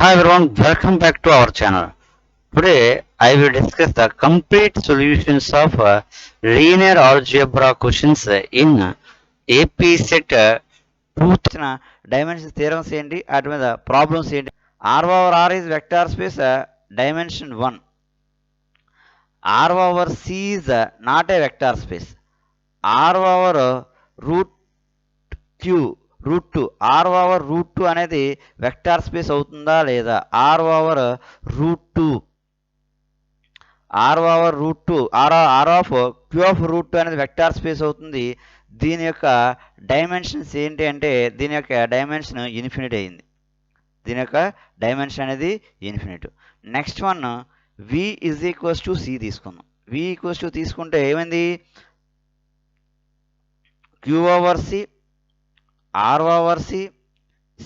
Hi everyone, welcome back to our channel. Today I will discuss the complete solutions of linear algebra questions in AP set 2000 dimensions theorems ఏంటి వాటి మీద problems ఏంటి. R over R is vector space dimension 1. R over C is not a vector space. R over root Q root 2 R over root 2 అనేది vector space అవుతుందా లేదా? R over root 2 R over root 2 R of Q of root 2 అనేది vector space అవుతుంది. దీని యొక్క dimensions ఏంటి అంటే దీని యొక్క డైమెన్షన్ ఇన్ఫినిటీ అయింది. దీని యొక్క డైమెన్షన్ అనేది infinity. Next one V is equals to C తీసుకుందాం. వి ఈక్వల్స్ టు తీసుకుంటే ఏమైంది? Q over C, R over C,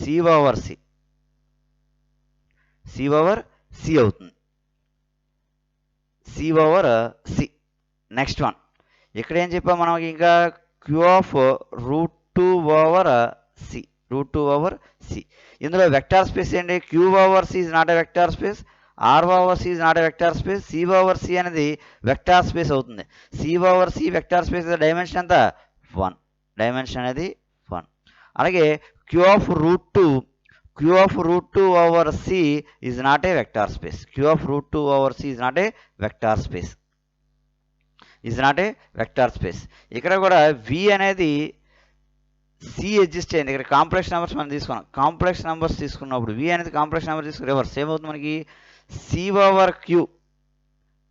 C over C, C over C అవుతుంది. C over C. Next one ఇక్కడ ఏం చెప్పాం మనం? ఇంకా Q of root 2 over C, root 2 over C. ఇందులో వెక్టార్ స్పేస్ ఏంటి? Q over C is not a vector space, R over C is not a vector space, C over C అనేది vector space అవుతుంది. C over C vector space dimension ఎంత? 1. Dimension అనేది 1. అలాగే Q of root 2, Q of root 2 over C is not a vector space. Q of root 2 over C is not a vector space, is not a vector space. ఇక్కడ కూడా వి అనేది C exist అయింది. ఇక్కడ complex numbers మనం తీసుకున్నాం. Complex numbers తీసుకున్నప్పుడు వి అనేది complex number తీసుకుని రివర్స్ ఏమవుతుంది మనకి? C over Q,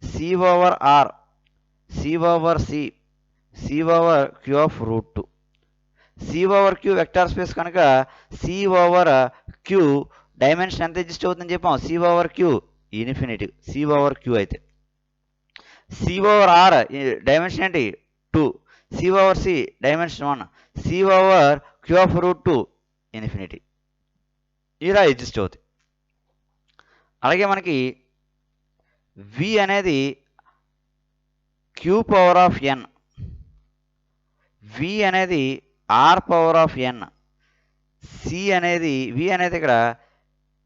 C over R, C over C, C over Q of root 2. C over Q vector space కనుక సి ఓవర్ క్యూ డైమెన్షన్ ఎంత ఎగ్జిస్ట్ అవుతుందని చెప్పాం? C over Q infinity. C over Q అయితే C over R dimension ఏంటి? 2. C over C dimension 1. C over Q of root 2 infinity. ఇలా exist అవుతాయి. అలాగే మనకి వి అనేది క్యూ పవర్ ఆఫ్ ఎన్, వి అనేది R power of N, C అనేది V అనేది ఇక్కడ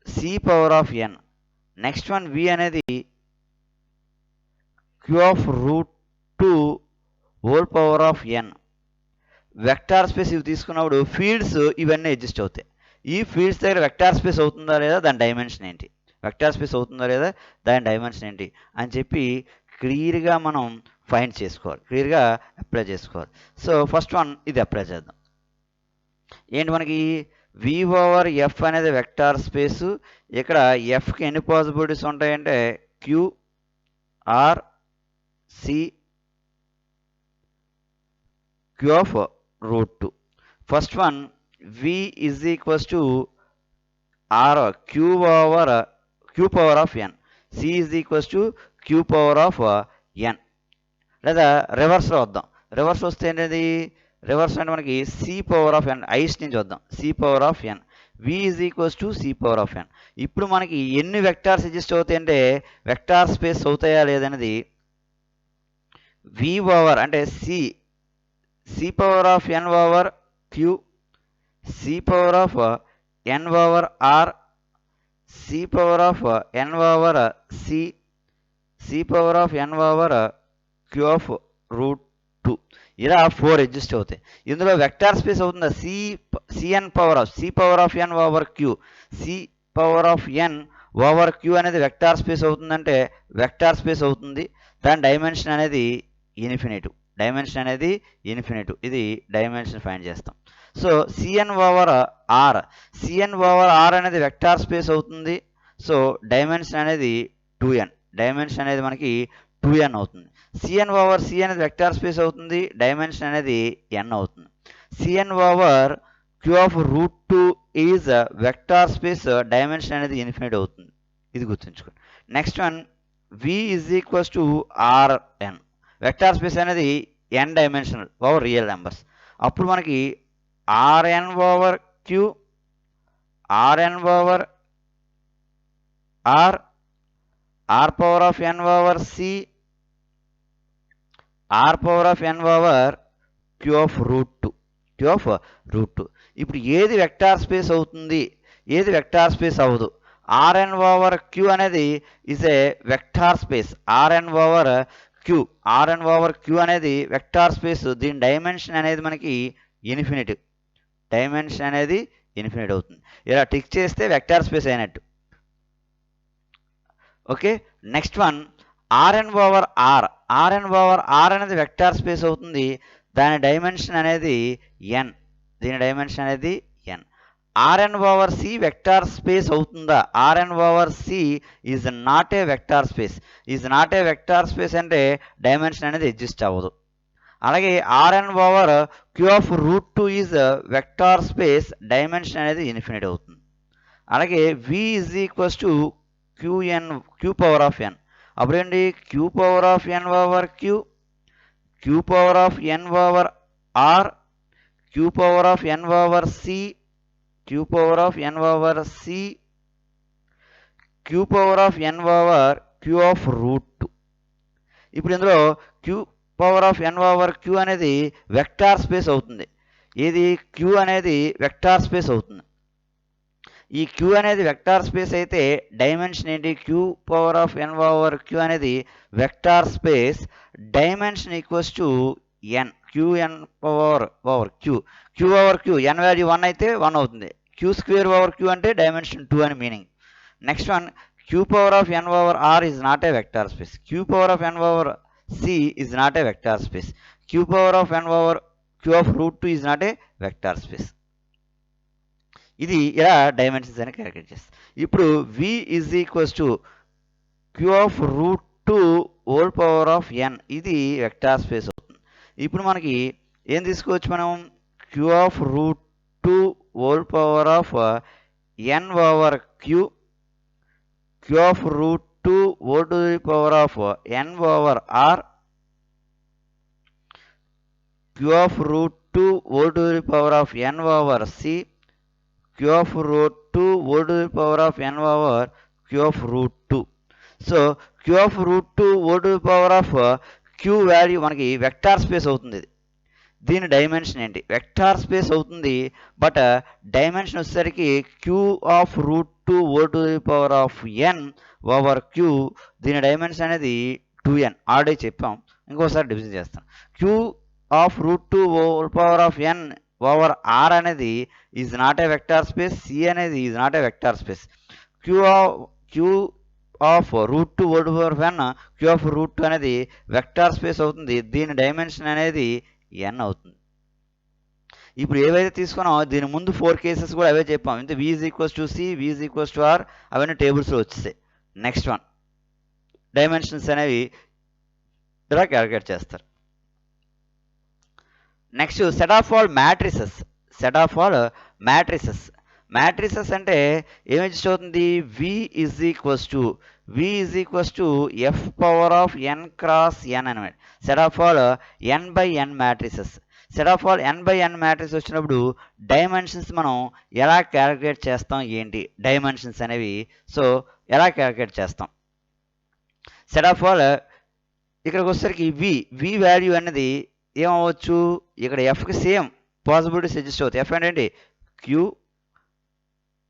C power of N. Next one V అనేది Q of root 2 whole power of N. Vector space ఇవి తీసుకున్నప్పుడు ఫీల్డ్స్ ఇవన్నీ ఎగ్జిస్ట్ అవుతాయి. ఈ ఫీల్డ్స్ దగ్గర వెక్టార్ స్పేస్ అవుతుందా లేదా, దాని డైమెన్షన్ ఏంటి? వెక్టార్ స్పేస్ అవుతుందా లేదా, దాని డైమెన్షన్ ఏంటి అని చెప్పి క్లియర్గా మనం ఫైండ్ చేసుకోవాలి, క్లియర్గా అప్లై చేసుకోవాలి. సో ఫస్ట్ వన్ ఇది అప్లై చేద్దాం. ఏంటి మనకి? వి ఓవర్ ఎఫ్ అనేది వెక్టార్ స్పేసు. ఇక్కడ ఎఫ్కి ఎన్ని పాసిబిలిటీస్ ఉంటాయంటే Q, R, C, Q of root 2. First one V is equals to R Q over Q power of N, C is equals to Q power of N. లేదా రివర్స్లో వద్దాం. Reverse వస్తే ఏంటది? Reverse అంటే మనకి సి పవర్ ఆఫ్ ఎన్, ఐస్ నుంచి వద్దాం. C power of N, V is equals to C power of N. ఇప్పుడు మనకి ఎన్ని వెక్టార్స్ ఎగ్జిస్ట్ అవుతాయి అంటే వెక్టార్ స్పేస్ అవుతాయా లేదనేది వి ఓవర్ అంటే C, C power of N over Q, C power of N over R, C power of N over C, C power of N over Q of root 2. ఇలా 4 exist అవుతాయి. ఇందులో vector space అవుతుందా? C N power of C power of N over Q, C power of N over Q అనేది vector space అవుతుందంటే vector space అవుతుంది. దాని dimension అనేది infinity, dimension అనేది ఇన్ఫినిటీ. ఇది డైమెన్షన్ ఫైండ్ చేస్తాం. So C N over R, C N over R అనేది vector space అవుతుంది. సో డైమెన్షన్ అనేది 2n, డైమెన్షన్ అనేది మనకి 2n అవుతుంది. సిఎన్ ఓవర్ సి అనేది వెక్టార్ స్పేస్ అవుతుంది. డైమెన్షన్ అనేది n అవుతుంది. C N over Q of root 2 is vector space, dimension అనేది ఇన్ఫినిటీ అవుతుంది. ఇది గుర్తుంచుకోండి. Next one V is equals to R N. Vector space అనేది n dimensional over real numbers. అప్పుడు మనకి RN over Q, R N over R, R power of N over C, R power of N over Q of root 2, Q of root 2. ఇప్పుడు ఏది vector space అవుతుంది, ఏది vector space అవ్వదు Rn over Q అనేది is a vector space. Rn over Q అనేది vector space. దీని dimension అనేది మనకి ఇన్ఫినిట్. డైమెన్షన్ అనేది ఇన్ఫినిట్ అవుతుంది. ఇలా టిక్ చేస్తే వెక్టార్ స్పేస్ అయినట్టు. Okay, next one Rn over R. Rn over R అనేది వెక్టార్ స్పేస్ అవుతుంది. దాని డైమెన్షన్ అనేది n. దీని డైమెన్షన్ అనేది n. Rn over C vector space అవుతుందా? Rn over C is not a vector space. Is not a vector space అంటే dimension అనేది exist అవ్వదు. అలాగే Rn over Q of root 2 is vector space. Dimension అనేది infinite అవుతుంది. అలాగే v is equals to Q power of n. అప్పుడేంటి Q power of n over Q power of n over R, Q power of n over C, Q power of n over C, Q power of n over Q of root 2. ఇప్పుడు ఇందులో Q power of n over Q అనేది vector space అవుతుంది. ఇది queue అనేది vector space అవుతుంది. ఈ Q అనేది vector space అయితే డైమెన్షన్ ఏంటి? Q power of n over Q అనేది vector space. Dimension equals to n. Q N over Q over Q n value 1 అయితే 1 అవుతుంది. క్యూ స్క్వేర్ ఓవర్ క్యూ అంటే డైమెన్షన్ 2 అని meaning. Next one Q power of n over R is not a vector space. Q power of n over C is not a vector space. Q power of n over Q of root 2 is not a vector space. ఇది ఇలా dimensions అని calculate చేస్తాం. ఇప్పుడు v is equals to Q of root 2 whole power of n. ఇది vector space అవుతుంది. ఇప్పుడు మనకి ఏం తీసుకోవచ్చు మనం? Q of root 2 whole power of n over Q of root 2 to the ది of of n over R, Q of root 2 to the ది of of n over C, Q of root 2 to the ది of of n over Q of root 2. So Q of root 2 to the ది of Q value వాల్యూ మనకి vector space అవుతుంది. దీని dimension ఏంటి? Vector space అవుతుంది. But dimension వచ్చేసరికి Q of root 2 to the ది of of n over Q. దీని డైమెన్షన్ అనేది 2n. ఆల్రెడీ చెప్పాం, ఇంకోసారి డివిజన్ చేస్తాం. Q of root 2 whole power of n over R అనేది is not a vector space. C అనేది is not a vector space. Q of root 2 whole power of n, Q of root 2 అనేది vector space అవుతుంది. దీని dimension అనేది n అవుతుంది. ఇప్పుడు ఏవైతే తీసుకున్నామో దీని ముందు 4 కేసెస్ కూడా అవే చెప్పాం. ఇంత v is equals to C, v is equals to R, అవన్నీ టేబుల్స్లో వచ్చేసాయి. నెక్స్ట్ వన్ డైమెన్షన్స్ అనేవి ఇలా క్యాలిక్యులేట్ చేస్తారు. Next set of all matrices. Set of all matrices. Matrices అంటే ఏం ఎగ్జిస్ట్ అవుతుంది? v is equals to f power of n cross n అనమాట. Set of all n by n matrices. Set of all n by n matrix వచ్చినప్పుడు dimensions మనం ఎలా calculate చేస్తాం ఏంటి? Dimensions అనేవి సో ఎలా క్యాలిక్యులేట్ చేస్తాం? సెట్ ఆఫ్ ఆల్ ఇక్కడికి వచ్చేసరికి v వాల్యూ అనేది ఏమవచ్చు? ఇక్కడ ఎఫ్కి సేమ్ పాసిబిలిటీస్ ఎగ్జిస్ట్ అవుతాయి. ఎఫ్ అంటే ఏంటి? Q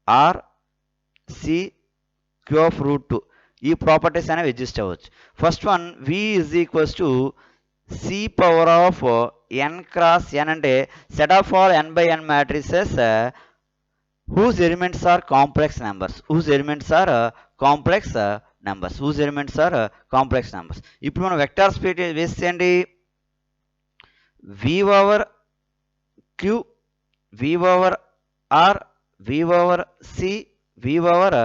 R C Q of root 2 ఈ ప్రాపర్టీస్ అనేవి ఎగ్జిస్ట్ అవ్వచ్చు. First one v is equals to C power of n cross n అంటే set of all n by n matrices whose elements are complex numbers. whose elements are complex numbers. ఇప్పుడు మనం vector space వేసేయండి. v over Q, v over R, v over C, v over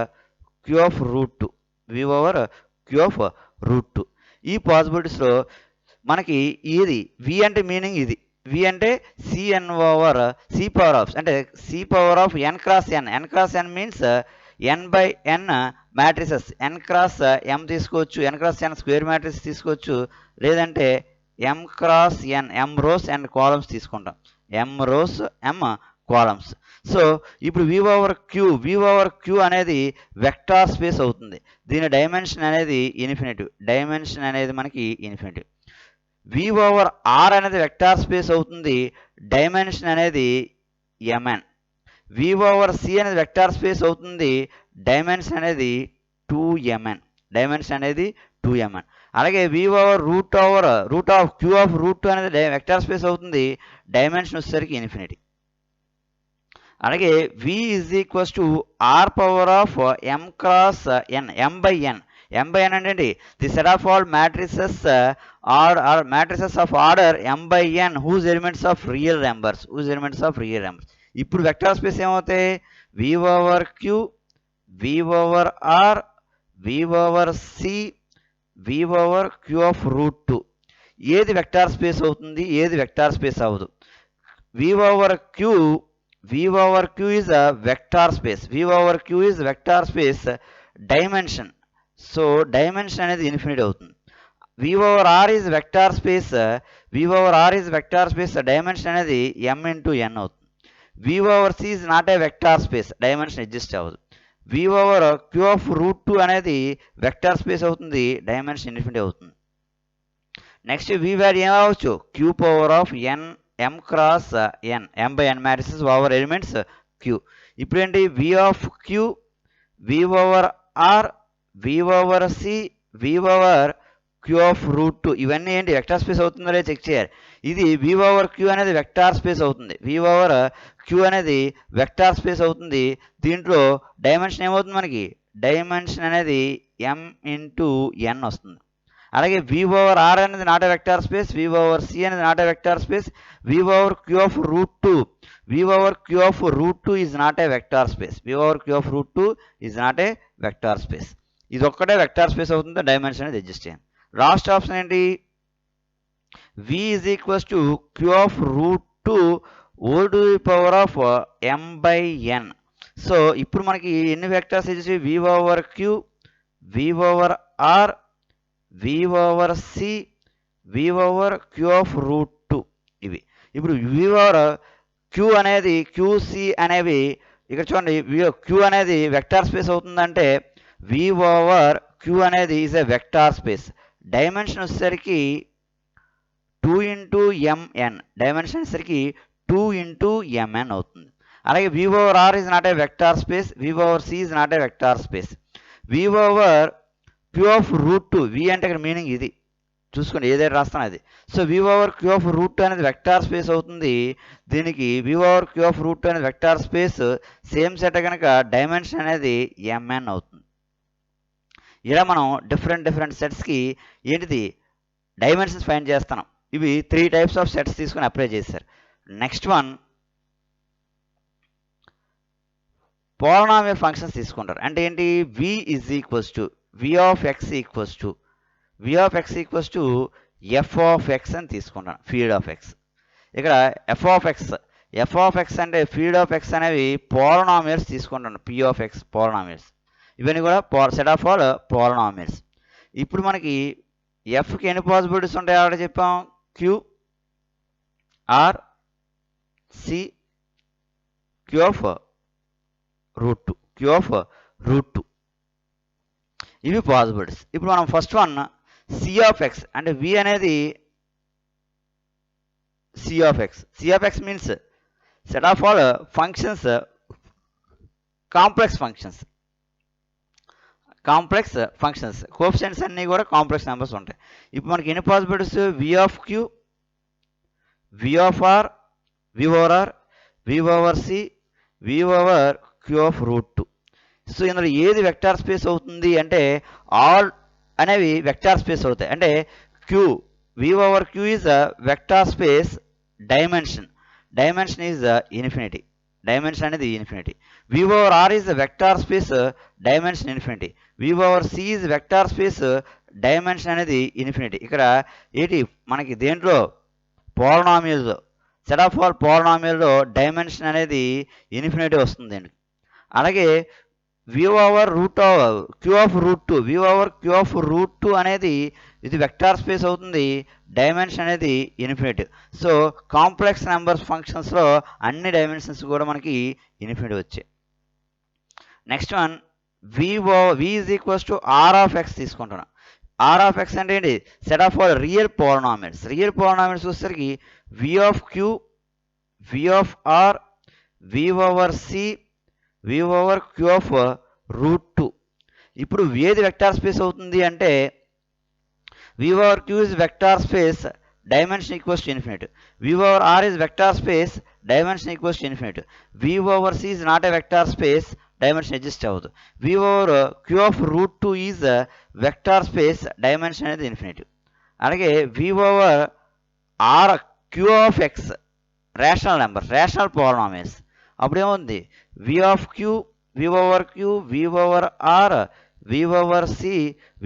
Q of root 2, v over Q of root 2. ఈ పాసిబిలిటీస్లో మనకి ఇది v అంటే meaning ఇది. v అంటే cn over C power of అంటే C power of n cross n. n cross n మీన్స్ n by n matrices. n cross m తీసుకోవచ్చు, n cross n square matrix తీసుకోవచ్చు, లేదంటే m cross n m rows and columns తీసుకుంటాం. m rows m columns. So ఇప్పుడు v over Q అనేది vector space అవుతుంది. దీని dimension అనేది ఇన్ఫినిటీ. డైమెన్షన్ అనేది మనకి ఇన్ఫినిటీ. v ఓవర్ ఆర్ అనేది వెక్టార్ స్పేస్ అవుతుంది. డైమెన్షన్ అనేది mn. v ఓవర్ సి అనేది వెక్టార్ స్పేస్ అవుతుంది. డైమెన్షన్ అనేది 2mn. డైమెన్షన్ అనేది 2mn. అలాగే v over root of q of root 2 అనేది వెక్టార్ స్పేస్ అవుతుంది. డైమెన్షన్ వచ్చేసరికి ఇన్ఫినిటీ. అలాగే v is equals to R power of m cross n, m by n. m by n అంటే the set of all matrices R matrices of order m by n whose elements of real numbers. ఇప్పుడు vector space ఏమవుతాయి? v over q, v over r, v over c, v over q of root 2. ఏది vector space అవుతుంది, ఏది vector space అవ్వదు? v over q is a vector space. v over q is vector space dimension. So dimension అనేది infinity అవుతుంది. v over r is vector space. Dimension అనేది m into n అవుతుంది. v over c is not a vector space. Dimension exist అవ్వదు. v over q of root 2 అనేది vector space అవుతుంది. Dimension infinity అవుతుంది. Next v value ఏమవచ్చు? q power of n m cross n, m by n matrices over elements q. ఇప్పుడు ఏంటి? v of q, v over r, v over c, v over q of root 2 ఇవన్నీ ఏంటి? Vector space అవుతుందో లేదో check చేయాలి. ఇది v over q అనేది vector space అవుతుంది. v ఓవర్ q అనేది వెక్టార్ స్పేస్ అవుతుంది. దీంట్లో డైమెన్షన్ ఏమవుతుంది మనకి? డైమెన్షన్ అనేది m ఇంటూ n వస్తుంది. అలాగే v ఓవర్ r అనేది not a vector space, v over c అనేది not a vector space, v over q of root 2, v over q of root 2 is not a vector space. v over q of root 2 is not a vector space. ఇది ఒక్కటే vector space అవుతుంది. Dimension అనేది adjust చేయండి. Last option ఏంటి? v is equals to q of root 2 whole to ది of of m by n. So ఇప్పుడు మనకి ఎన్ని వెక్టార్స్ వచ్చేసి? v over q, v over r, v over c, v over q of root 2 ఇవి. ఇప్పుడు v over q అనేది qc అనేవి ఇక్కడ చూడండి. q అనేది వెక్టార్ స్పేస్ అవుతుందంటే v ఓవర్ q అనేది is a vector space. Dimension వచ్చేసరికి 2 ఇంటూ mn. డైమెన్షన్ వచ్చేసరికి 2 ఇంటూ mn అవుతుంది. అలాగే v over r is not a vector space, v over c is not a vector space. v over q of root 2, v అంటే ఇక్కడ meaning ఇది చూసుకోండి, ఏదైతే రాస్తాను అది. So v over q of root 2 అనేది వెక్టార్ స్పేస్ అవుతుంది. దీనికి v over q of root 2 అనేది వెక్టార్ స్పేస్. సేమ్ సెట్ కనుక డైమెన్షన్ అనేది mn అవుతుంది. ఇలా మనం డిఫరెంట్ సెట్స్కి ఏంటిది డైమెన్షన్స్ ఫైండ్ చేస్తున్నాం. ఇవి 3 టైప్స్ ఆఫ్ సెట్స్ తీసుకొని అప్లై చేశారు. నెక్స్ట్ వన్ పోలినామియల్ ఫంక్షన్స్ తీసుకుంటారు. అంటే ఏంటి? v is equals to v of x equals to f of x అని తీసుకుంటాను. Field of x. ఇక్కడ f ఆఫ్ x అంటే ఫీల్డ్ ఆఫ్ x అనేవి పోలినామియల్స్ తీసుకుంటాను. p of x polynomials. ఇవన్నీ కూడా సెట్ ఆఫ్ ఆల్ పోలినామియల్స్. ఇప్పుడు మనకి fకి ఎన్ని పాసిబిలిటీస్ ఉంటాయి ఆల్రెడీ చెప్పాం. q, r, c, q of root 2 ఇవి పాసిబిలిటీస్. ఇప్పుడు మనం first one c of x అంటే v అనేది c of x means set of all functions, complex functions coefficients అన్నీ కూడా కాంప్లెక్స్ నెంబర్స్ ఉంటాయి. ఇప్పుడు మనకి ఎన్ని possibilities? v of q, v of r, v over r, v over c, v over q of root 2. So ఇందులో ఏది vector space అవుతుంది అంటే ఆల్ అనేవి వెక్టార్ స్పేస్ అవుతాయి. అంటే v over q is a vector space. Dimension is infinity. Dimension అనేది infinity. v over r is vector space. Dimension infinity. v over c is vector space. Dimension అనేది infinity. ఇక్కడ ఏంటి మనకి దేంట్లో polynomials set of all పోలినామియల్లో dimension అనేది infinity వస్తుంది. అలాగే v over q of root 2, v over q of root 2 అనేది ఇది వెక్టార్ స్పేస్ అవుతుంది. డైమెన్షన్ అనేది ఇన్ఫినిటీ. సో కాంప్లెక్స్ నెంబర్స్ ఫంక్షన్స్లో అన్ని డైమెన్షన్స్ కూడా మనకి ఇన్ఫినిటీ వచ్చాయి. Next one v is equals to r of x తీసుకుంటున్నాం. r ఆఫ్ x అంటే ఏంటి? Set of all real polynomials వచ్చేసరికి v of q, v of r, v over c, v over q of √2. ఇప్పుడు ఏది vector space అవుతుంది అంటే V over Q is vector space, dimension equals to infinite. V over R is vector space, dimension equals to infinite. V over C is not a vector space, dimension exist అవ్వదు. V over Q of √2 is a vector space, dimension అనేది infinite. అలాగే V over R Q of X rational number, rational polynomials. అప్పుడేముంది V of Q, V over Q, V over R, V over C,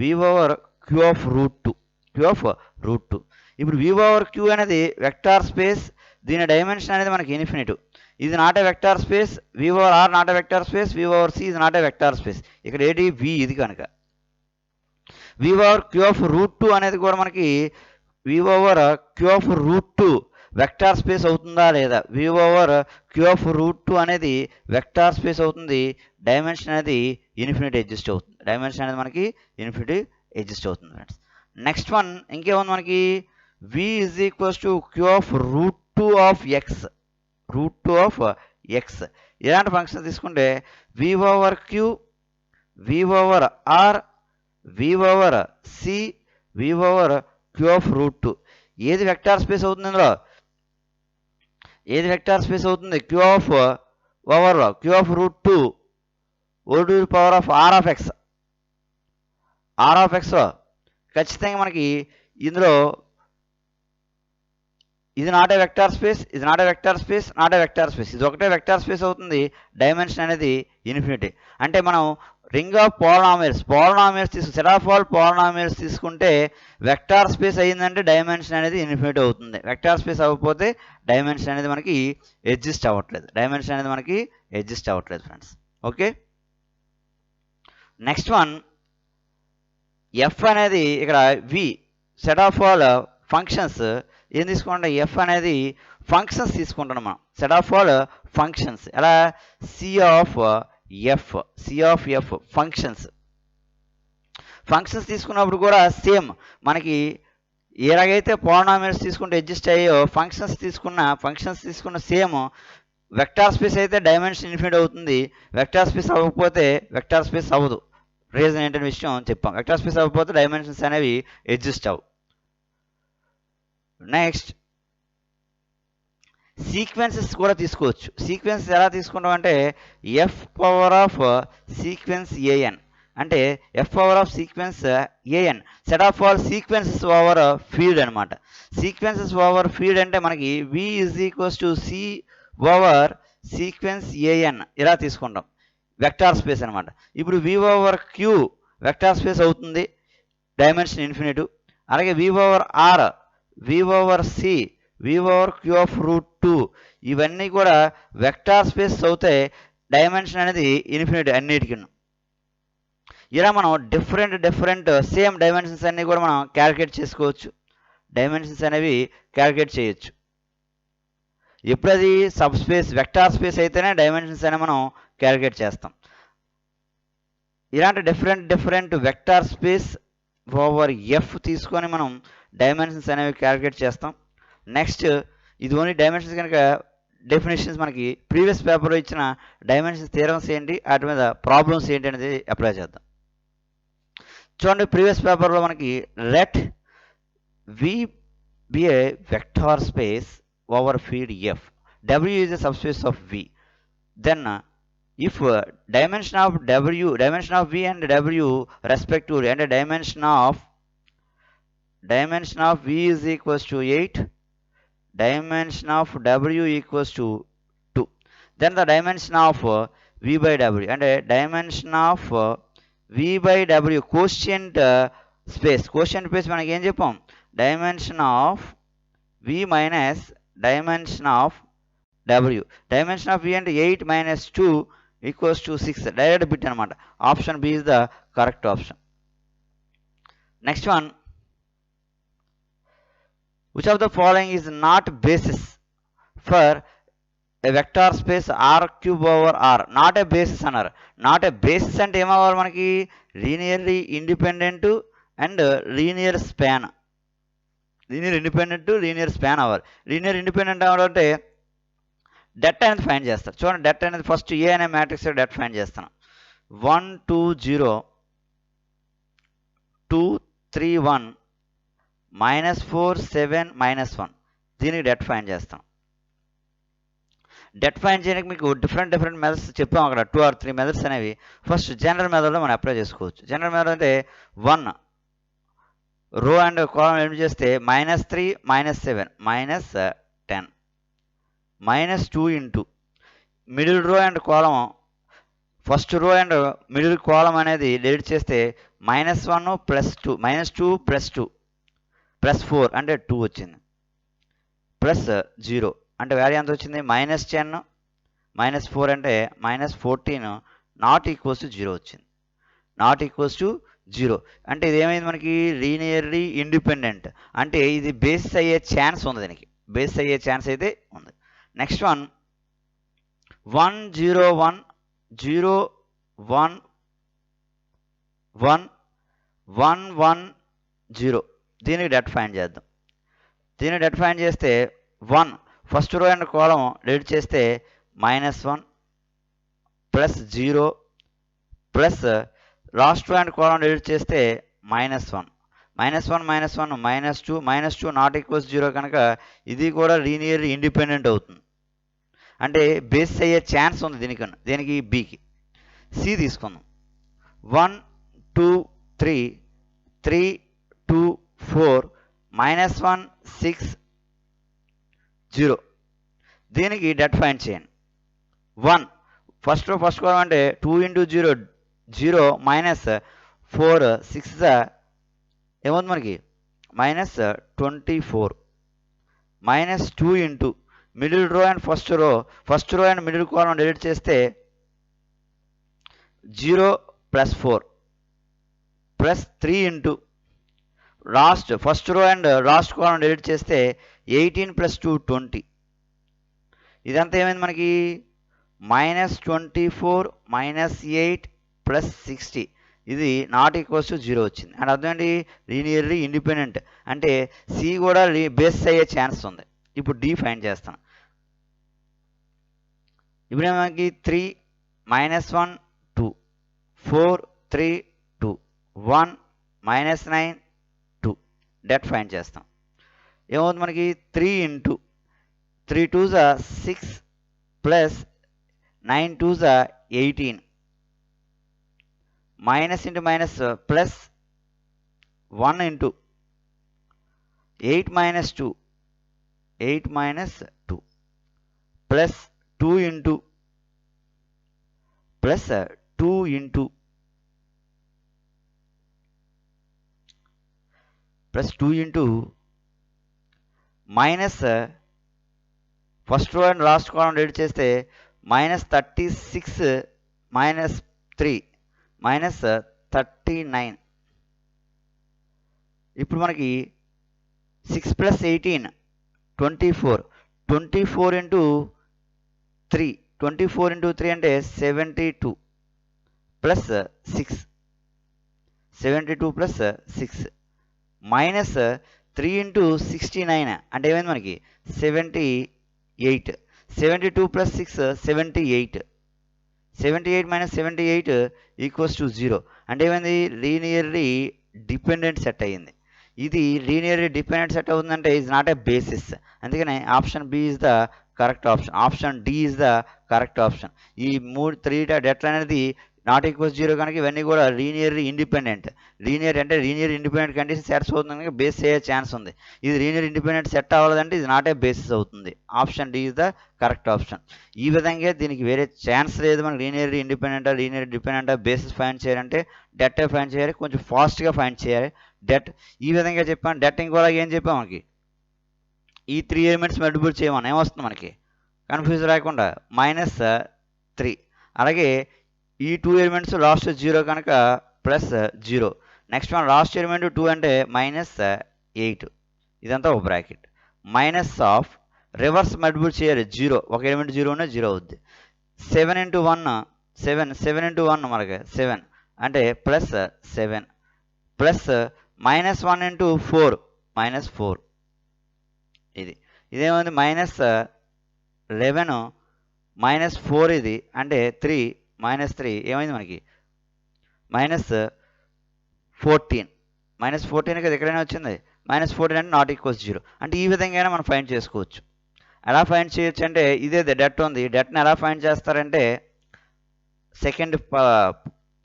V over Q of √2. ఇప్పుడు V over Q అనేది vector space, దీని dimension అనేది మనకి infinite. ఇది not a vector space, V over R not a vector space, V over C ఇది not a vector space. ఇక్కడ ఏంటి V ఇది కనుక. V over Q of √2 అనేది కూడా మనకి V over Q of √2 vector space అవుతుందా లేదా? V over Q of √2 అనేది వెక్టార్ స్పేస్ అవుతుంది, డైమెన్షన్ అనేది ఇన్ఫినిట్ ఎగ్జిస్ట్ అవుతుంది. డైమెన్షన్ అనేది మనకి ఇన్ఫినిట్ ఎగ్జిస్ట్ అవుతుంది ఫ్రెండ్స్. నెక్స్ట్ వన్ ఇంకేముంది మనకి V is equals to Q of √2 of X. √2 of X ఇలాంటి ఫంక్షన్ తీసుకుంటే V over Q, V over R, V over C, V over Q of √2. ఏది vector space అవుతుంది ఇందులో? ఏది vector space అవుతుంది? Q of √2 whole to the power of R of X. R of X ఖచ్చితంగా మనకి ఇందులో ఇది నాట్ ఏ వెక్టార్ స్పేస్, ఇది not a vector space, not a vector space. ఇది ఒకటే వెక్టార్ స్పేస్ అవుతుంది, డైమెన్షన్ అనేది ఇన్ఫినిటీ. అంటే మనం ring of polynomials set of all polynomials తీసుకుంటే వెక్టార్ స్పేస్ అయ్యిందంటే డైమెన్షన్ అనేది ఇన్ఫినిటీ అవుతుంది. వెక్టార్ స్పేస్ అవ్వకపోతే డైమెన్షన్ అనేది మనకి ఎగ్జిస్ట్ అవ్వట్లేదు. Friends. Okay, next one F అనేది ఇక్కడ V set of all functions ఏం తీసుకుంటే ఎఫ్ అనేది ఫంక్షన్స్ తీసుకుంటున్నాం మనం. సెట్ ఆఫ్ ఆల్ ఫంక్షన్స్ ఎలా? సి ఆఫ్ ఎఫ్ ఫంక్షన్స్ తీసుకున్నప్పుడు కూడా సేమ్ మనకి ఎలాగైతే పాలినామియల్స్ తీసుకుంటే అడ్జస్ట్ అయ్యో ఫంక్షన్స్ తీసుకున్న సేమ్ వెక్టార్ స్పేస్ అయితే డైమెన్షన్ ఇన్ఫినిట్ అవుతుంది. వెక్టార్ స్పేస్ అవ్వకపోతే వెక్టార్ స్పేస్ అవ్వదు. రీజన్ ఏంటనే విషయం చెప్పాం. వెక్టార్ స్పేస్ అవ్వకపోతే డైమెన్షన్స్ అనేవి ఎగ్జిస్ట్ అవ్వు. నెక్స్ట్ సీక్వెన్సెస్ కూడా తీసుకోవచ్చు. సీక్వెన్స్ ఎలా తీసుకుంటాం అంటే F power of sequence A N అంటే F power of sequence A N set of all sequences over field అనమాట. సీక్వెన్సెస్ ఓవర్ ఫీల్డ్ అంటే మనకి V is equals to C over sequence A N ఇలా తీసుకుంటాం. వెక్టార్ స్పేస్ అనమాట. ఇప్పుడు V over Q vector space అవుతుంది, dimension infinite. అలాగే V over R, V over C, V over Q of √2 ఇవన్నీ కూడా వెక్టార్ స్పేస్ అవుతాయి, డైమెన్షన్ అనేది ఇన్ఫినిట్ అన్నిటికీ. ఇలా మనం డిఫరెంట్ సేమ్ డైమెన్షన్స్ అన్నీ కూడా మనం క్యాలిక్యులేట్ చేసుకోవచ్చు. డైమెన్షన్స్ అనేవి క్యాలిక్యులేట్ చేయొచ్చు. ఎప్పుడది సబ్ స్పేస్ వెక్టార్ స్పేస్ అయితేనే డైమెన్షన్స్ అనేవి మనం క్యాలిక్యులేట్ చేస్తాం. ఇలాంటి different vector space over F తీసుకొని మనం డైమెన్షన్స్ అనేవి క్యాలిక్యులేట్ చేస్తాం. నెక్స్ట్ ఇది ఓన్లీ డైమెన్షన్స్ కనుక డెఫినేషన్స్ మనకి ప్రీవియస్ పేపర్లో ఇచ్చిన డైమెన్షన్స్ థియరమ్స్ ఏంటి, వాటి మీద ప్రాబ్లమ్స్ ఏంటి అనేది అప్లై చేద్దాం. చూడండి, ప్రీవియస్ పేపర్లో మనకి let V be a vector space over field F, W is a subspace of V. Then if dimension of v and w respectively and dimension of v is equals to 8, dimension of w equals to 2, then the dimension of v by w and dimension of v by w quotient space మనకి ఏం చెప్పాం? dimension of v minus dimension of w. dimension of v and 8 minus 2 equals to 6. Direct bit అనమాట. Option B is the correct option. Next one, which of the following is not basis for a vector space R cube over R? Not a basis అన్నారు. Not a basis అంటే ఏమవ్వాలి మనకి? Linearly independent and linear span. Linear span అవ్వాలి. Linear independent అవ్వాలంటే det అనేది find చేస్తారు. చూడండి, debt అనేది ఫస్ట్ ఏ అనే మ్యాట్రిక్స్ డెట్ ఫైండ్ చేస్తాను. 1 2 0 2 3 1 -4 7 -1 దీనికి డెట్ ఫైండ్ చేస్తాం. డెట్ ఫైండ్ చేయడానికి మీకు డిఫరెంట్ మెథడ్స్ చెప్పాం అక్కడ 2 or 3 మెథడ్స్ అనేవి. ఫస్ట్ జనరల్ మెథడ్లో మనం అప్లై చేసుకోవచ్చు. జనరల్ మెథడ్ అంటే 1 రో అండ్ కాలం ఏం చేస్తే -3 -7 -10 -2 into middle row and column first row and middle column అనేది డిలీట్ చేస్తే -1 +2 -2 +2 +4 అంటే 2 వచ్చింది, +0 అంటే వాల్యూ ఎంత వచ్చింది -10 -4 అంటే -14 నాట్ ఈక్వల్స్ టు 0 వచ్చింది. నాట్ ఈక్వల్స్ టు 0 అంటే ఇది ఏమైంది మనకి లీనియర్లీ ఇండిపెండెంట్ అంటే ఇది బేసిస్ అయ్యే ఛాన్స్ ఉంది, దీనికి బేసిస్ అయ్యే ఛాన్స్ అయితే ఉంది. నెక్స్ట్ వన్ 1 0 1 0 1 1 1 1 0 దీనికి డెట్ ఫైండ్ చేద్దాం. దీనికి డెట్ ఫైండ్ చేస్తే 1 first row and column delete చేస్తే -1 +0 ప్లస్ లాస్ట్ రో అండ్ కాలం డిలీట్ చేస్తే -1 -1 -2 నాట్ ఈక్వల్స్ 0 కనుక ఇది కూడా లీనియర్ ఇండిపెండెంట్ అవుతుంది అంటే బేస్ అయ్యే ఛాన్స్ ఉంది దీనికన్నా. దేనికి బికి. సి తీసుకుందాం 1 2 3 3 2 4 -1 6 0 దీనికి డెట్ ఫైండ్ చేయండి. 1 ఫస్ట్ కాలం అంటే 2 × 0 0 -4 6 ఏముంది మనకి -24 -2 into middle row and first row and middle column delete చేస్తే 0 +4 +3 into first row and last column delete చేస్తే 18 + 2 20 ఇదంతా ఏమైంది మనకి -24 -8 +60 ఇది నాట్ ఈక్వల్స్ టు 0 వచ్చింది. అండ్ అర్థం ఏంటి లీనియర్లీ ఇండిపెండెంట్ అంటే సి కూడా బేస్ అయ్యే ఛాన్స్ ఉంది. ఇప్పుడు డి ఫైండ్ చేస్తాం. ఇప్పుడు మనకి 3 -1 2 4 3 2 1 -9 2 డెట్ ఫైండ్ చేస్తాం. ఏమవుతుంది మనకి 3 into 3 2s 6 plus 9 2s 18 minus into minus plus 1 into 8 - 2 8 - 2 plus 2 into plus 2 into plus 2 into minus first row and last column delete చేస్తే -36 -3 -39 ఇప్పుడు మనకి 6 + 18 24 ఇంటూ 3 24 ఇంటూ 3 అంటే 72 ప్లస్ 6 72 ప్లస్ 6 మైనస్ 3 ఇంటూ 69 అంటే ఏమైంది మనకి 78 72 ప్లస్ 6 78 78 - 78 ఈక్వల్స్ టు 0 అంటే ఏమైంది linearly dependent set అయ్యింది. ఇది లీనియర్లీ డిపెండెంట్ సెట్ అవుతుందంటే ఈజ్ నాట్ ఎ బేసిస్. అందుకని option B is the correct option. Option D is the correct option. ఈ 3 డెట్లు అనేది నాట్ ఈక్వల్స్ 0 కనుక ఇవన్నీ కూడా లీనియర్లీ ఇండిపెండెంట్. లీనియర్ అంటే లీనియర్ ఇండిపెండెంట్ కండిషన్ సెట్స్ అవుతుంది కనుక బేస్ అయ్యే ఛాన్స్ ఉంది. ఇది లీనియర్ ఇండిపెండెంట్ సెట్ అవ్వాలంటే ఇది నాట్ ఏ బేసిస్ అవుతుంది. Option D is the correct option. ఈ విధంగా దీనికి వేరే ఛాన్స్ లేదు. మనకి లీనియర్ ఇండిపెండెంటా లీనియర్ డిపెండెంటా బేసిస్ ఫైండ్ చేయాలంటే డెట్ ఫైండ్ చేయాలి, కొంచెం ఫాస్ట్గా ఫైండ్ చేయాలి. డెట్ ఈ విధంగా చెప్పాను. డెట్ ఇంకోలా ఏం చెప్పాం మనకి ఈ 3 ఎలిమెంట్స్ మల్టిపుల్ చేయమని ఏమొస్తుంది మనకి కన్ఫ్యూజ్ రాకుండా -3 అలాగే ఈ 2 ఎలిమెంట్స్ లాస్ట్ 0 కనుక +0 నెక్స్ట్ వన్ లాస్ట్ ఎలిమెంట్ 2 అంటే -8 ఇదంతా ఒక bracket minus of reverse multiple చేయాలి 0 ఒక ఎలిమెంట్ 0 ఉన్న 0 అవుద్ది 7 × 1 7 × 1 మనకి 7 అంటే +7 ప్లస్ -1 × 4 -4 ఇదేముంది -11 -4 ఇది అంటే 3 -3 ఏమైంది మనకి మైనస్ 14 -14 కదా ఎక్కడైనా వచ్చింది. -14 అంటే నాట్ ఈక్వల్స్ 0. అంటే ఈ విధంగా మనం ఫైండ్ చేసుకోవచ్చు. ఎలా ఫైండ్ చేయొచ్చు అంటే ఇదే డెట్ ఉంది. డెట్ని ఎలా ఫైండ్ చేస్తారంటే సెకండ్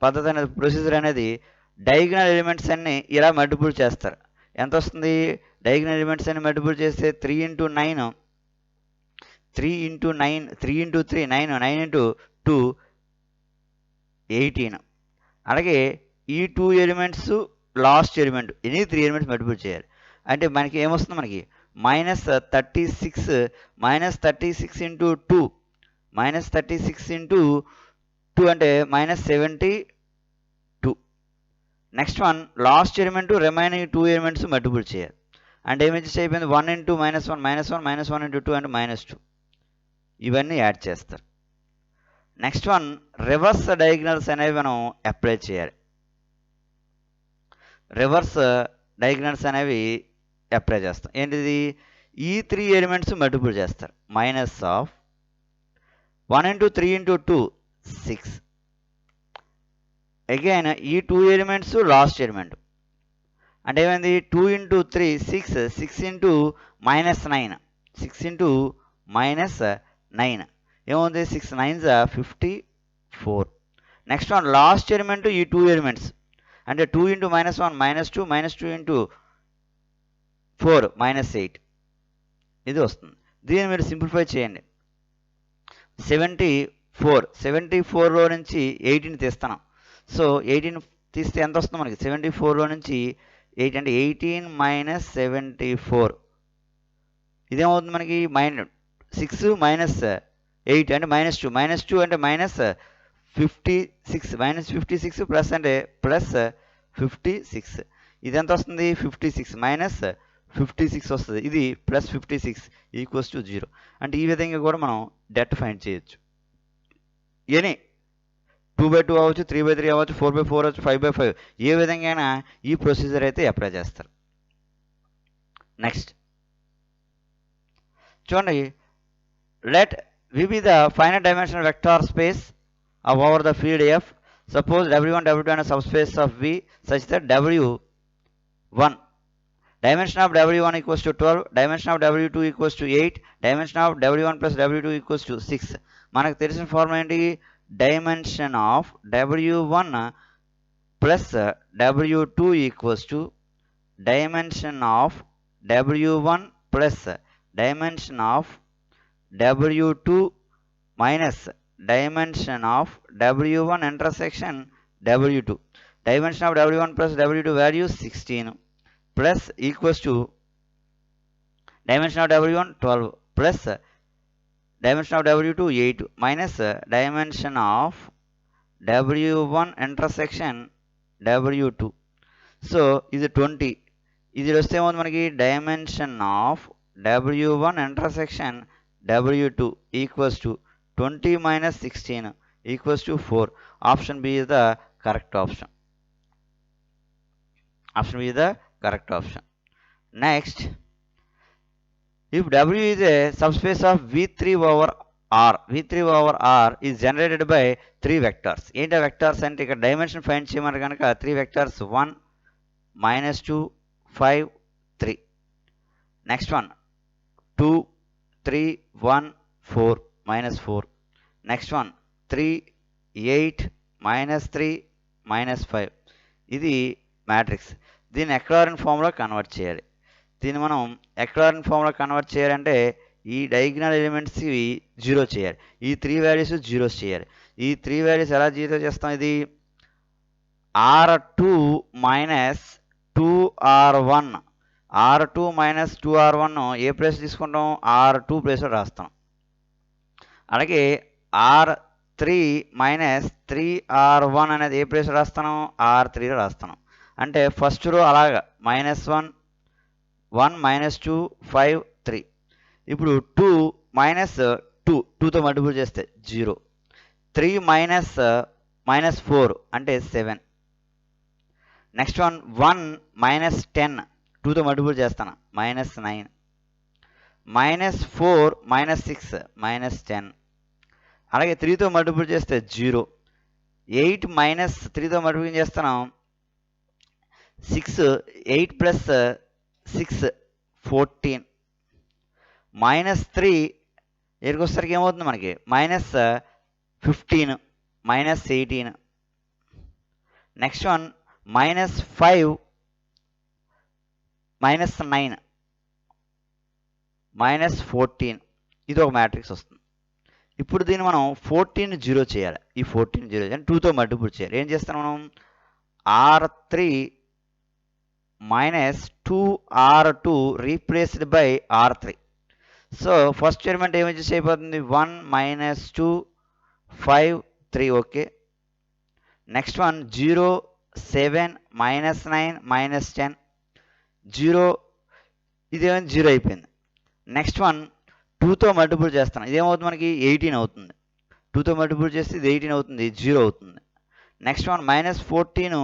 పద్ధతి అనేది ప్రొసీజర్ అనేది డయాగనల్ ఎలిమెంట్స్ అన్ని ఇలా మల్టిపుల్ చేస్తారు. ఎంత వస్తుంది? డయాగనల్ ఎలిమెంట్స్ అన్ని మల్టిపుల్ చేస్తే 3 × 9 3 × 9 3 × 3 9 9 × 2 18. అలాగే ఈ 2 elements last element any 3 elements multiple చేయాలి. అంటే మనకి ఏమొస్తుంది? మనకి -36 -36 × 2 -36 × 2 అంటే -72. Next one last element remaining 2 elements multiple చేయాలి. అంటే ఏమి అయిపోయింది? 1 × -1 -1 -1 × 2 అంటే -2. ఇవన్నీ యాడ్ చేస్తారు. నెక్స్ట్ వన్ రివర్స్ డయాగనల్స్ అనేవి మనం అప్లై చేయాలి. రివర్స్ డయాగనల్స్ అనేవి అప్లై చేస్తాం. ఏంటిది? ఈ 3 ఎలిమెంట్స్ మల్టిపుల్ చేస్తారు. -1 × 3 × 2 6. అగైన్ ఈ 2 ఎలిమెంట్స్ లాస్ట్ ఎలిమెంట్ అంటే ఏమైంది? 2 × 3 6 6 × -9 6 × -9 ఏముంది? 6 9s 54. Next one last element ఈ 2 ఎలిమెంట్స్ అంటే 2 × -1 -2 -2 × 4 -8 ఇది వస్తుంది. దీన్ని మీరు సింప్లిఫై చేయండి. 74లో నుంచి 18 తీస్తున్నాం. సో 18 తీస్తే ఎంత వస్తుంది మనకి? 74లో నుంచి 8 అంటే 18 - 74 ఇదేమవుతుంది మనకి? -6 - 8 అంటే -2 -2 అంటే -56 -56 ప్లస్ అంటే +56 ఇది ఎంత వస్తుంది? 56 -56 వస్తుంది. ఇది +56 = 0. అంటే ఈ విధంగా కూడా మనం డెట్ ఫైండ్ చేయొచ్చు. ఎనీ 2/2 అవ్వచ్చు, 3/3 అవ్వచ్చు, 4/4 అవ్వచ్చు, 5/5 ఏ విధంగా ఈ ప్రొసీజర్ అయితే అప్లై చేస్తారు. నెక్స్ట్ చూడండి, let V be the finite dimensional vector space over the field F. Suppose W1 W2 and a subspace of V such that W1 dimension of W1 equals to 12, dimension of W2 equals to 8, dimension of W1 plus W2 equals to 6. మనకు తెలిసిన formula ఏంటి? Dimension of W1 plus W2 equals to dimension of W1 plus dimension of W2 minus dimension of W1 intersection W2. Dimension of W1 plus W2 value 16 plus equals to dimension of W1 12 plus dimension of W2 8 minus dimension of W1 intersection W2. So ఇది 20. ఇది వస్తే ఏమవుతుంది మనకి? Dimension of W1 intersection W2 equals to 20 minus 16 equals to 4. Option B is the correct option. Option B is the correct option. Next, if W is a subspace of V3 over R, V3 over R is generated by 3 vectors. ఏంటి vectors అంటే ఇక్కడ dimension find చేయమని కనుక 3 vectors 1 -2 5 3. Next one 2 3 1 4 -4. Next one 3 8 -3 -5. ఇది matrix. దీన్ని ఎక్లారియన్ ఫామ్లో convert చేయాలి. దీన్ని మనం ఎక్లారియన్ ఫామ్లో కన్వర్ట్ చేయాలంటే ఈ డయాగనల్ ఎలిమెంట్స్ 0 చేయాలి. ఈ 3 వాల్యూస్ 0s చేయాలి. ఈ 3 వాల్యూస్ ఎలా 0 చేస్తాం? ఇది R2 - 2R1 R2 - 2R1 ఏ ప్లేస్ తీసుకుంటాం? R2 ప్లేస్లో రాస్తాం. అలాగే R3 - 3R1 అనేది ఏ ప్లేస్లో రాస్తాను? R3లో రాస్తాను. అంటే ఫస్ట్ రో అలాగా -1 1 -2 5 3. ఇప్పుడు 2 -2 2తో మల్టిపుల్ చేస్తే 0. 3 -4 అంటే 7. నెక్స్ట్ వన్ 1 -10 2తో మల్టిపుల్ చేస్తాను -9. -4 -6 -10. అలాగే 3తో మల్టిపుల్ చేస్తే 0. 8 మైనస్ 3తో మల్టిప్లికేషన్ చేస్తున్నాం. 6 8 ప్లస్ 6 14 మైనస్ 3 ఇక్కడికి వచ్చేసరికి ఏమవుతుంది మనకి minus 15 minus 18. Next one minus 5 minus 9 minus 14. ఇది ఒక మ్యాట్రిక్స్ వస్తుంది. ఇప్పుడు దీన్ని మనం 14 జీరో చేయాలి. ఈ 14 జీరో అంటే 2తో మల్టిపుల్ చేయాలి. ఏం చేస్తాం మనం R3 minus 2R2 replaced by R3. So first element ఏమి చేసి అయిపోతుంది 1 minus 2 5 3 okay. Next one 0 7 minus 9 minus 10 0 ఇదేమైనా 0 అయిపోయింది. నెక్స్ట్ వన్ 2తో మల్టిపుల్ చేస్తాను. ఇదేమవుతుంది మనకి 18 అవుతుంది. 2తో మల్టిపుల్ చేస్తే ఇది 18 అవుతుంది, 0 అవుతుంది. నెక్స్ట్ వన్ మైనస్ 14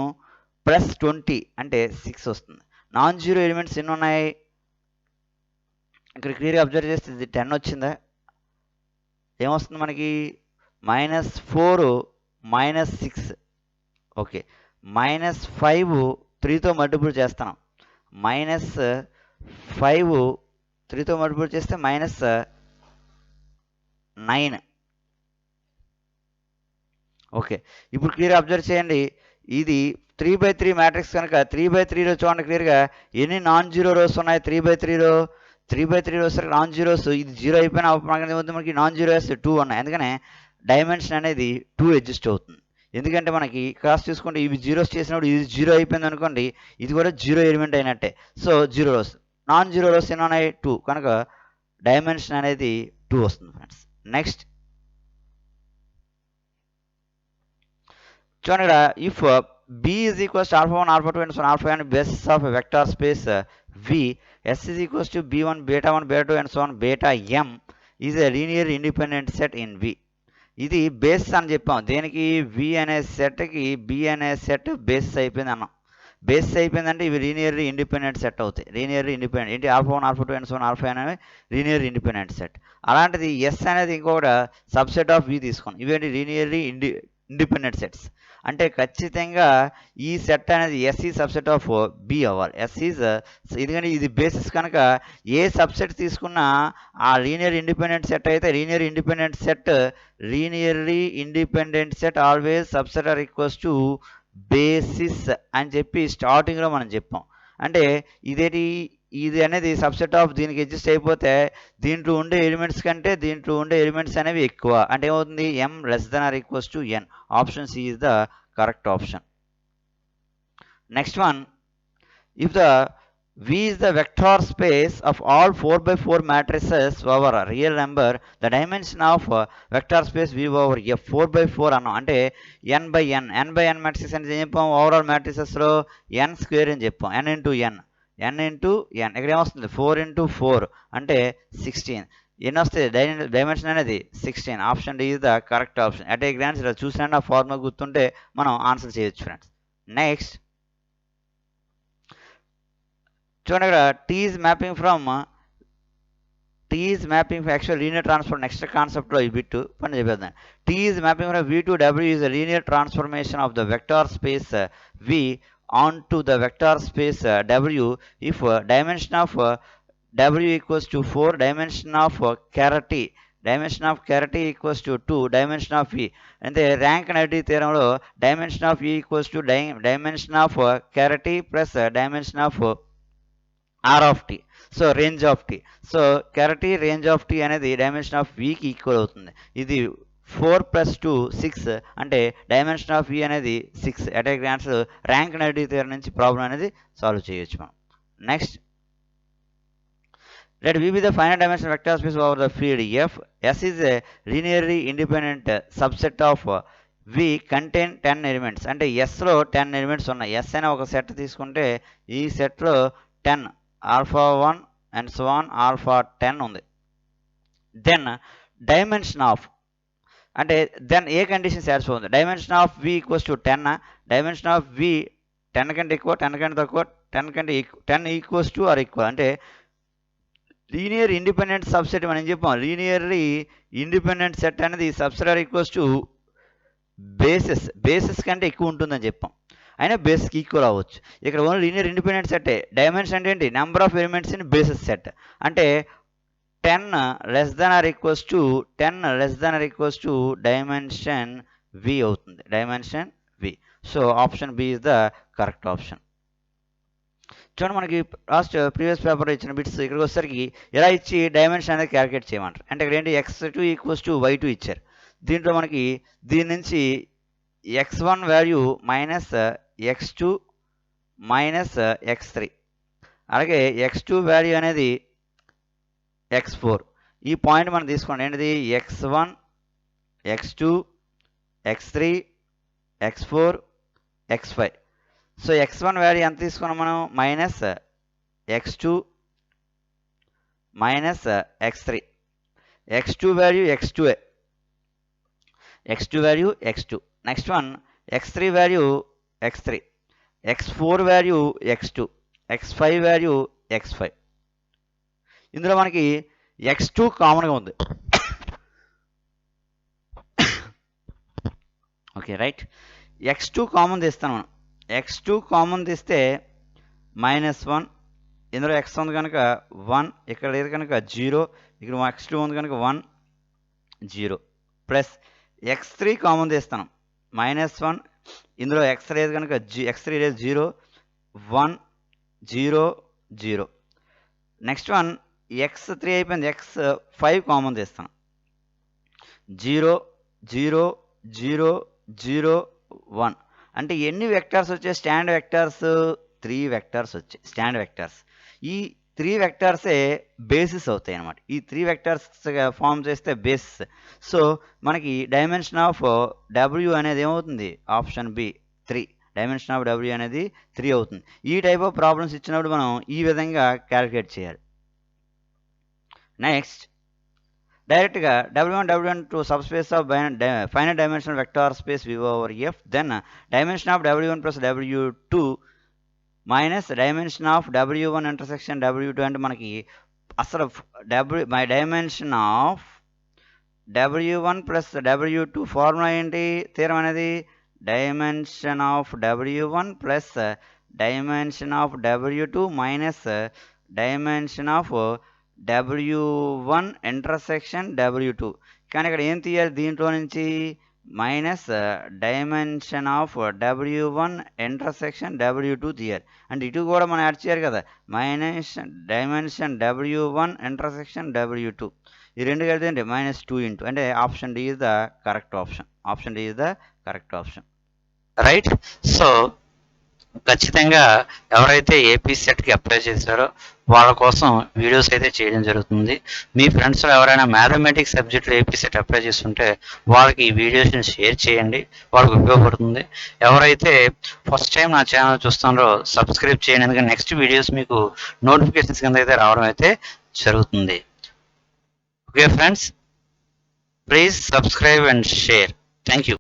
ప్లస్ 20 అంటే 6 వస్తుంది. నాన్ జీరో ఎలిమెంట్స్ ఎన్ని ఉన్నాయి ఇక్కడ క్లియర్గా అబ్జర్వ్ చేస్తే ఇది 10 వచ్చిందా, ఏమొస్తుంది మనకి మైనస్ 4 మైనస్ 6 ఓకే. మైనస్ 5 3తో మల్టిపుల్ చేస్తాం. మైనస్ 5 3తో మల్టిపుల్ చేస్తే మైనస్ 9 ఓకే. ఇప్పుడు క్లియర్ అబ్జర్వ్ చేయండి, ఇది 3/3 మ్యాట్రిక్స్ కనుక 3/3లో చూడండి క్లియర్గా ఎన్ని నాన్ జీరో రోస్ ఉన్నాయి 3/3లో. 3/3 వచ్చేసరికి నాన్ జీరోస్ ఇది 0 అయిపోయినా మనకి నాన్ జీరోస్ 2 ఉన్నాయి. అందుకనే డైమెన్షన్ అనేది 2 అడ్జస్ట్ అవుతుంది. ఎందుకంటే మనకి క్రాస్ చూసుకుంటే ఇవి జీరోస్ చేసినప్పుడు ఇది 0 అయిపోయింది అనుకోండి, ఇది కూడా 0 ఎలిమెంట్ అయినట్టే. So 0 rows, non zero rows ఎన్ని ఉన్నాయి 2 కనుక డైమెన్షన్ అనేది 2 వస్తుంది ఫ్రెండ్స్. నెక్స్ట్ చూడండి ఇక్కడ if B is equals to alpha 1 alpha 2 and so on alpha n basis of a vector space V, S is equals to B1 beta 1 beta 2 and so on beta m is a linear independent set in V. ఇది base అని చెప్పాం. దేనికి V అనే సెట్కి B అనే set basis అయిపోయింది అన్నాం. Basis అయిపోయిందంటే ఇవి లీనియర్లీ ఇండిపెండెంట్ సెట్ అవుతాయి. లీనియర్లీ ఇండిపెండెంట్ ఏంటి alpha 1 alpha 2 and so on alpha అనేవి లీనియర్ ఇండిపెండెంట్ సెట్. అలాంటిది ఎస్ అనేది ఇంకొకటి సబ్సెట్ ఆఫ్ V తీసుకోండి. ఇవేంటి లీనియర్లీ ఇండిపెండెంట్ సెట్స్. అంటే ఖచ్చితంగా ఈ సెట్ అనేది ఎస్ఈ సబ్సెట్ ఆఫ్ బి అవ్వాలి. ఎస్ఈజ్ ఎందుకంటే ఇది బేసిస్ కనుక ఏ సబ్సెట్ తీసుకున్నా ఆ లీనియర్ ఇండిపెండెంట్ సెట్ అయితే linear independent set linearly independent set always subset or equals to basis అని చెప్పి స్టార్టింగ్లో మనం చెప్పాం. అంటే ఇదేంటి ఇది అనేది సబ్సెట్ ఆఫ్ దీనికి అడ్జస్ట్ అయిపోతే దీంట్లో ఉండే ఎలిమెంట్స్ కంటే దీంట్లో ఉండే ఎలిమెంట్స్ అనేవి ఎక్కువ. అంటే ఏమవుతుంది m less than or equals to n. Option C is the correct option. Next one if the V is the vector space of all 4/4 matrices over a real number, the dimension of vector space V over F 4/4 అన్నాం. అంటే n by n matrices అని చెప్పాం. Overall మ్యాట్రిసెస్లో n square అని చెప్పాం. n into n ఇక్కడ ఏమొస్తుంది 4 into 4 అంటే 16. ఎన్ని వస్తాయి డైమెన్షన్ అనేది 16. Option D is the correct option. At a glance ఇలా చూసినా ఆ ఫార్ములా గుర్తుంటే మనం ఆన్సర్ చేయొచ్చు ఫ్రెండ్స్. నెక్స్ట్ చూడండి ఇక్కడ T is mapping from actual linear transform. Next కాన్సెప్ట్లో ఈ బిట్ పని చెప్పేద్దాం. T is mapping from V to W is a linear transformation of the vector space V onto the vector space W if dimension of W equals to 4, dimension of charity equals to 2, dimension of V. అంటే rank nullity థియరంలో dimension of V equals to dimension of charity plus dimension of R of t. So range of T. So క్యారటీ range of T అనేది dimension of వీకి equal అవుతుంది. ఇది 4 + 2 6 అంటే dimension of V అనేది 6. At a glance rank nullity theorem నుంచి problem అనేది solve చేయొచ్చు మనం. Next let V be the finite dimensional vector space over the field F. S is a linearly independent subset of V contain 10 elements. అంటే ఎస్లో 10 elements ఉన్నాయి. Yes అనే ఒక set తీసుకుంటే ఈ సెట్లో 10 alpha 1 and so on alpha 10 ఉంది. Then dimension of అంటే then ఏ condition satisfy ఉంది. Dimension of V equals to 10. Dimension of V 10 కంటే ఎక్కువ 10 కంటే తక్కువ 10 కంటే 10 ఈక్వల్స్ టు ఆర్ ఈక్వల్. అంటే లీనియర్ ఇండిపెండెంట్ సబ్సెట్ మనం చెప్పాం. లీనియర్లీ ఇండిపెండెంట్ సెట్ అనేది subset or equals to basis కంటే ఎక్కువ ఉంటుందని చెప్పాం. అయినా బేస్కి ఈక్వల్ అవ్వచ్చు. ఇక్కడ ఓన్లీ లీనియర్ ఇండిపెండెంట్ సెట్టే. డైమెన్షన్ అంటే ఏంటి? Number of elements in basis set. అంటే 10 less than or equals to dimension V అవుతుంది. Dimension V. So option B is the correct option. చూడండి, మనకి ప్రీవియస్ పేపర్ ఇచ్చిన బిట్స్ ఇక్కడికి వచ్చేసరికి ఎలా ఇచ్చి డైమెన్షన్ అనేది క్యాలిక్యులేట్ చేయమంటారు. అంటే ఇక్కడ ఏంటి, x2 ఈక్వల్స్ టు y2 ఇచ్చారు. దీంట్లో మనకి దీని నుంచి x1 value minus x2 minus x3, అలాగే x2 వాల్యూ అనేది x4. ఈ పాయింట్ మనం తీసుకోండి. ఏంటిది? x1, x2, x3, x4, x5. So x1 value ఎంత తీసుకున్నాం మనం? Minus x2 minus x3. x2 value x2. x2 value x2. Next one x3 value x3. x4 value x2. x5 value x5. ఇందులో మనకి x2 కామన్గా ఉంది. Okay right. x2 కామన్ తీస్తాను మనం. x2 common తీస్తే -1, ఇందులో x ఉంది కనుక 1, ఇక్కడ లేదు కనుక 0, ఇక్కడ x2 ఉంది కనుక 1, 0 ప్లస్ x3 కామన్ తీస్తాను. -1, ఇందులో x లేదు కనుక x3 లేదు 0, 1, 0, 0. నెక్స్ట్ వన్ x3 అయిపోయింది. x5 కామన్ తీస్తాను. 0, 0, 0, 0, 1. అంటే ఎన్ని వెక్టార్స్ వచ్చాయి? స్టాండ్ వెక్టార్స్ 3 వెక్టార్స్ వచ్చాయి. Stand vectors. ఈ 3 వెక్టార్సే బేసిస్ అవుతాయి అన్నమాట. ఈ 3 వెక్టార్స్ ఫామ్ చేస్తే బేసిస్. సో మనకి డైమెన్షన్ ఆఫ్ W అనేది ఏమవుతుంది? Option B 3. Dimension of W అనేది 3 అవుతుంది. ఈ టైప్ ఆఫ్ ప్రాబ్లమ్స్ ఇచ్చినప్పుడు మనం ఈ విధంగా క్యాలిక్యులేట్ చేయాలి. నెక్స్ట్ డైరెక్ట్గా W1 to subspace of finite dimensional vector space V over F, then dimension of W1 plus W2 minus dimension of W1 intersection W2 అంటే మనకి అసలు dimension of W1 plus W2 formula ఏంటి? Theorem అనేది dimension of W1 plus dimension of W2 minus dimension of W1 intersection W2. కానీ ఇక్కడ ఏం తీయాలి? దీంట్లో నుంచి minus dimension of W1 intersection W2 తీయాలి. అంటే ఇటు కూడా మనం యాడ్ చేయాలి కదా. Minus dimension W1 intersection W2. ఈ రెండు కలిపి అంటే -2 ఇంటూ, అంటే option D is the correct option. Option D is the correct option. Right. So ఖచ్చితంగా ఎవరైతే ఏపీ సెట్కి అప్లై చేశారో వాళ్ళ కోసం వీడియోస్ అయితే చేయడం జరుగుతుంది. మీ ఫ్రెండ్స్లో ఎవరైనా మ్యాథమెటిక్స్ సబ్జెక్టులో ఏపీ సెట్ అప్లై చేస్తుంటే వాళ్ళకి ఈ వీడియోస్ని షేర్ చేయండి, వాళ్ళకి ఉపయోగపడుతుంది. ఎవరైతే ఫస్ట్ టైం నా ఛానల్ చూస్తున్నారో సబ్స్క్రైబ్ చేయండి, ఎందుకంటే నెక్స్ట్ వీడియోస్ మీకు నోటిఫికేషన్స్ కింద అయితే రావడం అయితే జరుగుతుంది. Okay friends, please subscribe and share. Thank you.